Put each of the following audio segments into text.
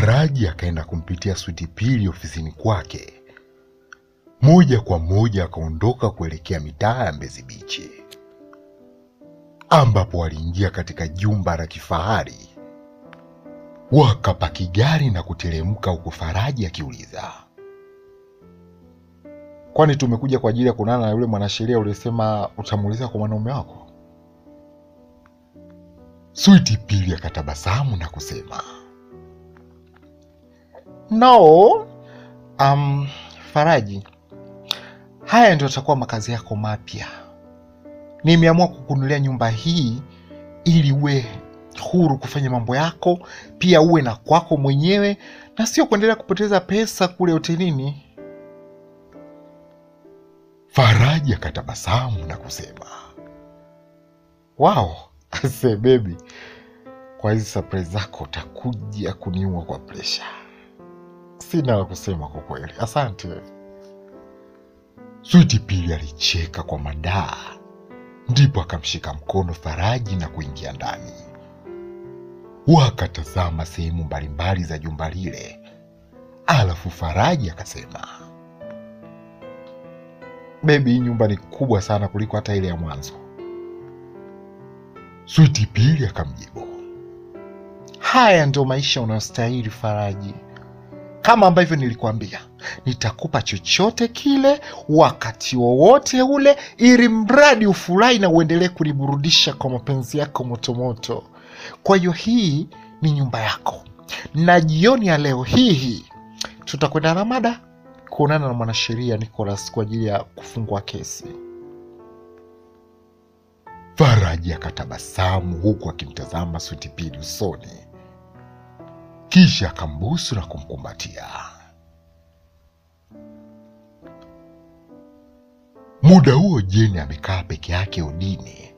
Faraji akaenda kumpitia Sweet Pili ofisini kwake. Moja kwa moja akaondoka kuelekea mitaa ya Mbezi Beach, ambapo waliingia katika jumba la kifahari. Wakapaki gari na kuteremka, huku Faraji akiuliza, kwani tumekuja kwa ajili ya kuonana na yule mwanasheria ulisema utamuuliza kwa mwanaume wako? Sweet Pili akatabasamu na kusema, no, Faraji, haya ndio yatakuwa makazi yako mapya. Nimeamua kukununulia nyumba hii ili uwe huru kufanya mambo yako, pia uwe na kwako mwenyewe na sio kuendelea kupoteza pesa kule hotelini. Faraji akatabasamu na kusema, wow, ase baby, kwa hizi surprise zako utakuja kuniua kwa pressure. Sina la kusema kwa kweli, asante. Sweet Pili alicheka kwa madaa, ndipo akamshika mkono Faraji na kuingia ndani. Wakatazama sehemu mbalimbali za jumba lile, alafu Faraji akasema, baby, hii nyumba ni kubwa sana kuliko hata ile ya mwanzo. Sweet Pili akamjibu, haya ndio maisha unayostahili Faraji. Kama ambavyo nilikuambia, nitakupa chochote kile wakati wowote ule, ili mradi ufurahi na uendelee kuniburudisha kwa mapenzi yako motomoto. Kwa hiyo hii ni nyumba yako, na jioni ya leo hii tutakwenda Ramada kuonana na mwanasheria Nicholas kwa ajili ya kufungua kesi. Faraji akatabasamu huku akimtazama Sweet Pili usoni, kisha akambusu na kumkumbatia. Muda huo Jeni amekaa peke yake udini,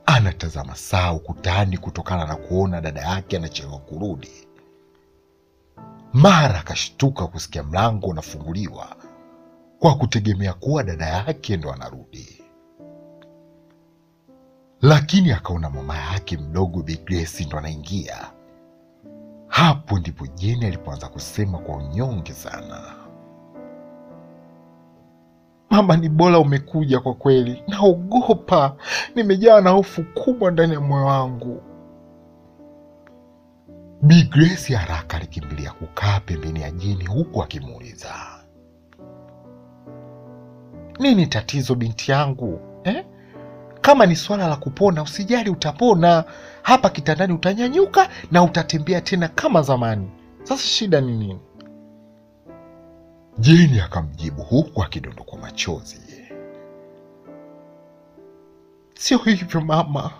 anatazama saa ukutani kutokana na kuona dada yake anachelewa kurudi. Mara akashtuka kusikia mlango unafunguliwa, kwa kutegemea kuwa dada yake ndo anarudi, lakini akaona mama yake mdogo Bi Grace ndo anaingia. Hapo ndipo Jeni alipoanza kusema kwa unyonge sana, mama, ni bora umekuja kwa kweli, naogopa, nimejaa na hofu kubwa ndani ya moyo wangu. Bi Grace haraka alikimbilia kukaa pembeni ya Jeni huku akimuuliza, nini tatizo binti yangu Kama ni swala la kupona, usijali, utapona. Hapa kitandani utanyanyuka na utatembea tena kama zamani. Sasa shida ni nini? Jeni akamjibu huku akidondoka machozi, sio hivyo mama,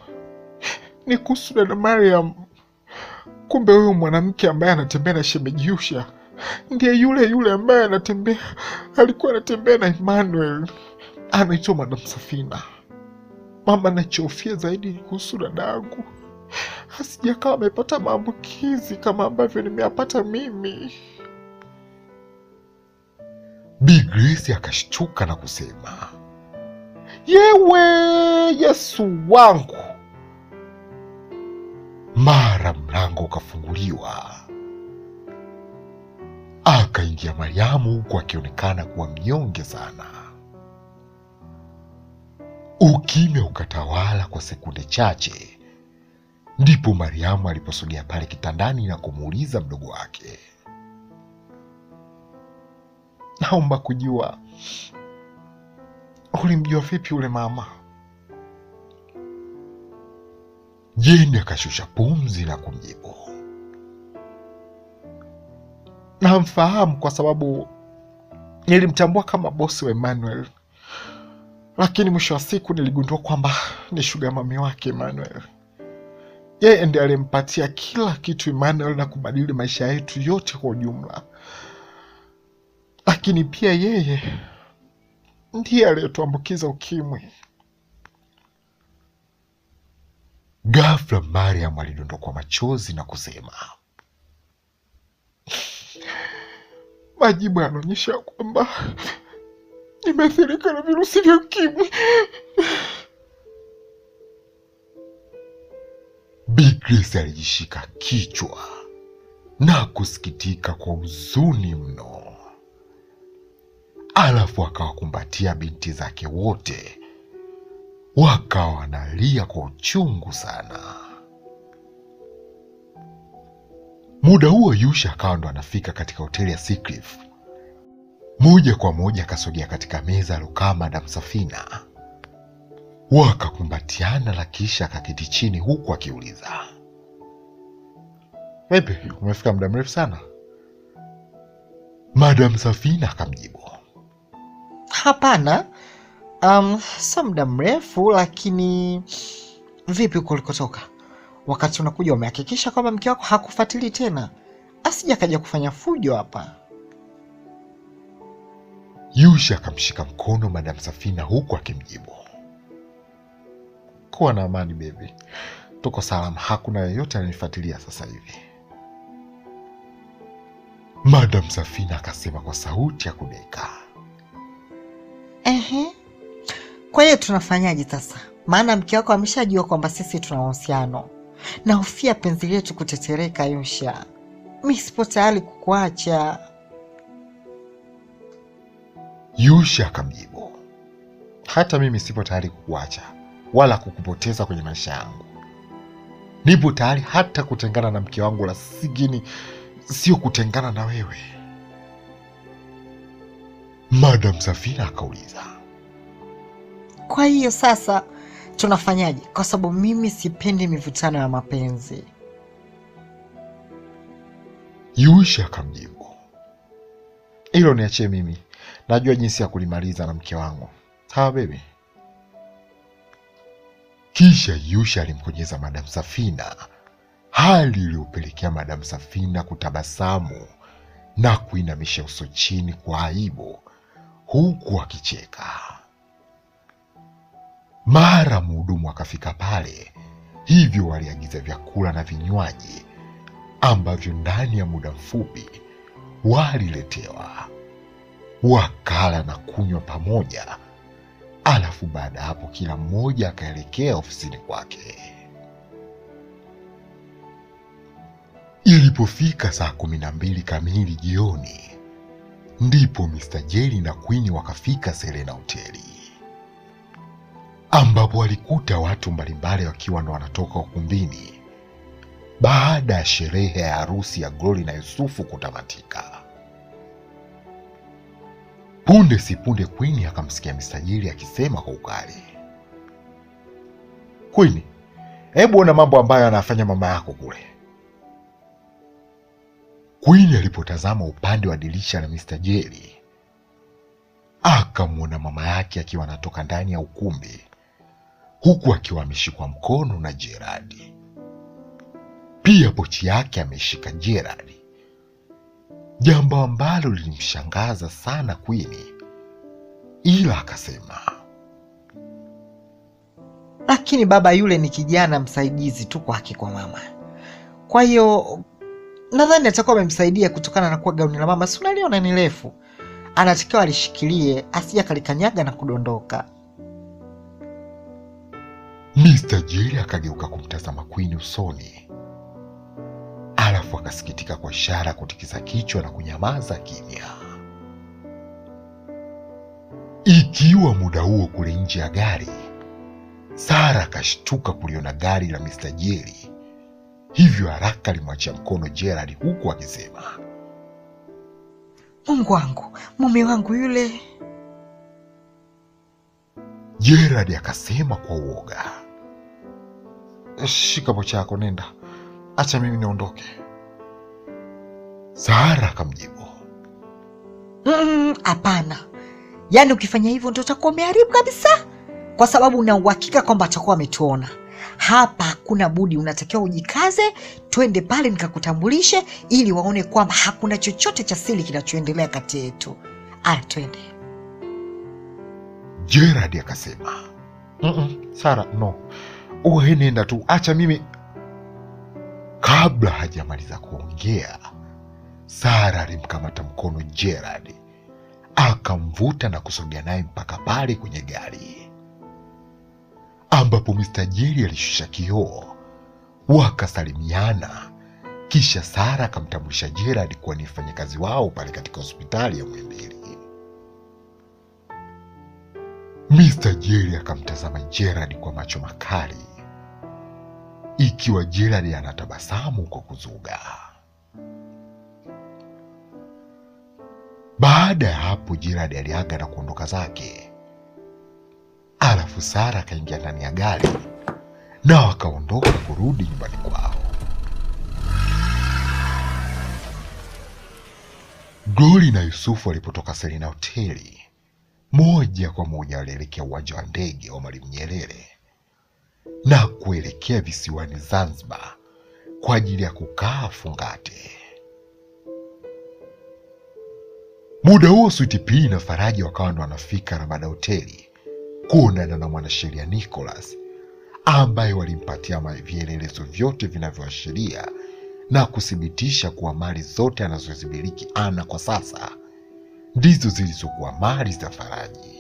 ni kuhusu dada Mariam. Kumbe huyo mwanamke ambaye anatembea na shemeji Yusha ndiye yule ambaye alikuwa anatembea na Emmanuel, anaitwa Madam Safina. Mama, nachofia zaidi ni kuhusu dadangu, asijakawa amepata maambukizi kama ambavyo nimeyapata mimi. Bi Grace akashtuka na kusema, yewe Yesu wangu. Mara mlango ukafunguliwa, akaingia Mariamu huku akionekana kuwa mnyonge sana. Ukimya ukatawala kwa sekunde chache, ndipo Mariamu aliposogea pale kitandani na kumuuliza mdogo wake, naomba kujua, ulimjua vipi ule mama? Jeni akashusha pumzi na kumjibu, namfahamu kwa sababu nilimtambua kama bosi wa Emmanuel, lakini mwisho wa siku niligundua kwamba ni sugar mami wake Emmanuel. Yeye ndiye alimpatia kila kitu Emmanuel na kubadili maisha yetu yote kwa ujumla. Lakini pia yeye ndiye aliyetuambukiza ukimwi. Ghafla Mariam alidondoka machozi na kusema, majibu yanaonyesha kwamba nimeathirika na virusi vya ukimwi. Bi Grace alijishika kichwa, na kusikitika kwa huzuni mno. Alafu akawakumbatia binti zake wote, wakawa wanalia kwa uchungu sana. Muda huo Yusha akawa ndo anafika katika hoteli ya Seacliff. Moja kwa moja akasogea katika meza alokaa Madam Safina, wakakumbatiana na kisha akaketi chini huku akiuliza, "Vipi, umefika muda mrefu sana?" Madam Safina akamjibu, "Hapana, sio muda mrefu, lakini vipi uko ulikotoka? Wakati unakuja umehakikisha kwamba mke wako hakufuatili tena, asija kaja kufanya fujo hapa?" Yusha akamshika mkono Madam Safina huku akimjibu, "Kuwa na amani baby, tuko salama, hakuna yeyote ananifuatilia sasa hivi." Madam Safina akasema kwa sauti ya kudeka, "Kwa hiyo tunafanyaje sasa? Maana mke wako ameshajua kwamba sisi tuna uhusiano. Nahofia penzi letu kutetereka Yusha. Mimi sipo tayari kukuacha." Yusha akamjibu, "Hata mimi sipo tayari kukuacha wala kukupoteza kwenye maisha yangu. Nipo tayari hata kutengana na mke wangu, lakini sio kutengana na wewe." Madam Safina akauliza, "Kwa hiyo sasa tunafanyaje? Kwa sababu mimi sipendi mivutano ya mapenzi." Yusha akamjibu, "Hilo niachie mimi, najua jinsi ya kulimaliza na mke wangu. Sawa baby?" Kisha Yusha alimkonyeza Madam Safina, hali iliyopelekea Madam Safina kutabasamu na kuinamisha uso chini kwa aibu huku akicheka. Mara mhudumu akafika pale, hivyo waliagiza vyakula na vinywaji ambavyo ndani ya muda mfupi waliletewa. Wakala na kunywa pamoja, alafu baada hapo kila mmoja akaelekea ofisini kwake. Ilipofika saa 12 kamili jioni, ndipo Mr. Jerry na Queen wakafika Serena hoteli, ambapo walikuta watu mbalimbali wakiwa ndo wanatoka ukumbini baada ya sherehe ya harusi ya Glory na Yusufu kutamatika. Punde si punde Queen akamsikia Mr. Jerry akisema kwa ukali, "Queen, hebu ona mambo ambayo anafanya mama yako kule." Queen alipotazama upande wa dirisha la Mr. Jerry, akamwona mama yake akiwa anatoka ndani ya ukumbi huku akiwa ameshikwa mkono na Gerard. Pia pochi yake ameshika Gerard, jambo ambalo lilimshangaza sana Queen, ila akasema, "Lakini baba yule ni kijana msaidizi tu kwake kwa mama. Kwa hiyo nadhani atakuwa amemsaidia kutokana na kuwa gauni la mama si unaliona ni refu. Anatakiwa alishikilie asija kalikanyaga na kudondoka." Mr. Jerry akageuka kumtazama Queen usoni, alafu akasikitika kwa ishara kutikisa kichwa na kunyamaza kimya. Ikiwa muda huo kule nje ya gari, Sara akashtuka kuliona gari la Mr. Jerry, hivyo haraka alimwachia mkono Gerard huku akisema, "Mungu wangu, mume wangu yule." Gerard akasema kwa uoga, "Shika pochi yako, nenda, acha mimi niondoke." Sara akamjibu, "Hapana. Yaani ukifanya hivyo ndio utakuwa umeharibu kabisa, kwa sababu una uhakika kwamba atakuwa ametuona. Hapa hakuna budi, unatakiwa ujikaze, twende pale nikakutambulishe ili waone kwamba hakuna chochote cha siri kinachoendelea kati yetu. Aya, twende." Gerard akasema, Sara, no, uwe nenda tu, acha mimi." Kabla hajamaliza kuongea, Sara alimkamata mkono Gerard, akamvuta na kusogea naye mpaka pale kwenye gari, ambapo Mr. Jerry alishusha kioo, wakasalimiana, Kisha Sara akamtambulisha Gerald kuwa ni mfanyakazi wao pale katika hospitali ya Muhimbili. Mr. Jerry akamtazama Gerald kwa macho makali, ikiwa Gerald anatabasamu kwa kuzuga. Baada ya hapo Gerald aliaga na kuondoka zake. Alafu Sara akaingia ndani ya gari na wakaondoka kurudi nyumbani kwao. Glory na Yusufu walipotoka Serena hoteli, moja kwa moja walielekea uwanja wa ndege wa Mwalimu Nyerere na kuelekea visiwani Zanzibar kwa ajili ya kukaa fungate. Muda huo Sweet Pea na Faraja wakawa ndo wanafika Ramada hoteli kuonana na mwanasheria Nicholas, ambaye walimpatia vielelezo vyote vinavyoashiria na kuthibitisha kuwa mali zote anazozimiliki Ana kwa sasa ndizo zilizokuwa mali za Faraji.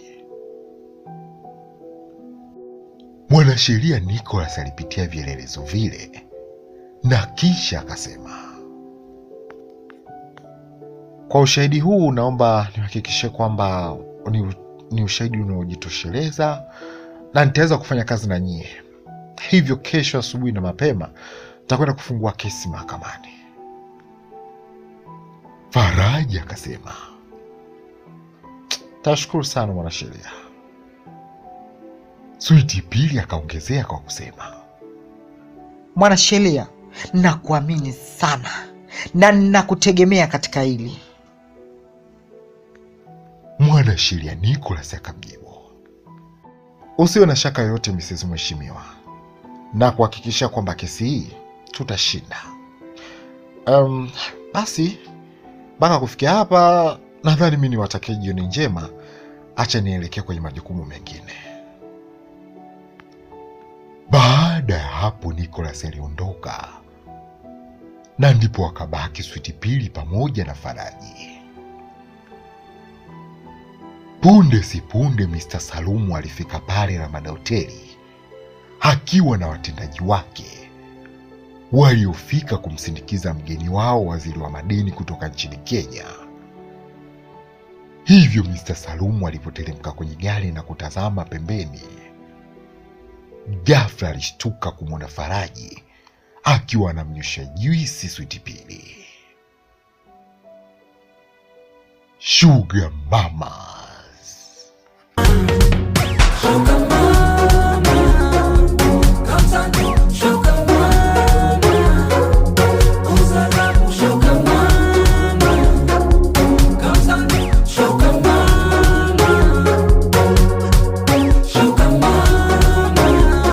Mwanasheria Nicholas alipitia vielelezo vile na kisha akasema, kwa ushahidi huu naomba nihakikishe kwamba ni ushahidi unaojitosheleza na nitaweza kufanya kazi na nyie. Hivyo kesho asubuhi na mapema nitakwenda kufungua kesi mahakamani. Faraja akasema, tashukuru sana mwanasheria. Sweet Pea akaongezea kwa kusema, mwanasheria, nakuamini sana na ninakutegemea katika hili. Mwanasheria Nicholas akamjibu, usiwe na shaka yoyote Mrs. Mheshimiwa, na kuhakikisha kwamba kesi hii tutashinda. Basi mpaka kufikia hapa nadhani mimi niwatakie jioni njema. Acha nielekee kwenye majukumu mengine. Baada ya hapo Nicholas aliondoka na ndipo wakabaki Sweet Pea pamoja na Faraji. Punde si punde Mr. Salumu alifika pale Ramada hoteli akiwa na watendaji wake waliofika kumsindikiza mgeni wao, waziri wa madini kutoka nchini Kenya. Hivyo Mr. Salumu alipoteremka kwenye gari na kutazama pembeni, ghafla alishtuka kumwona Faraji akiwa anamnywesha juisi Sweet Pea. Sugar Mamas.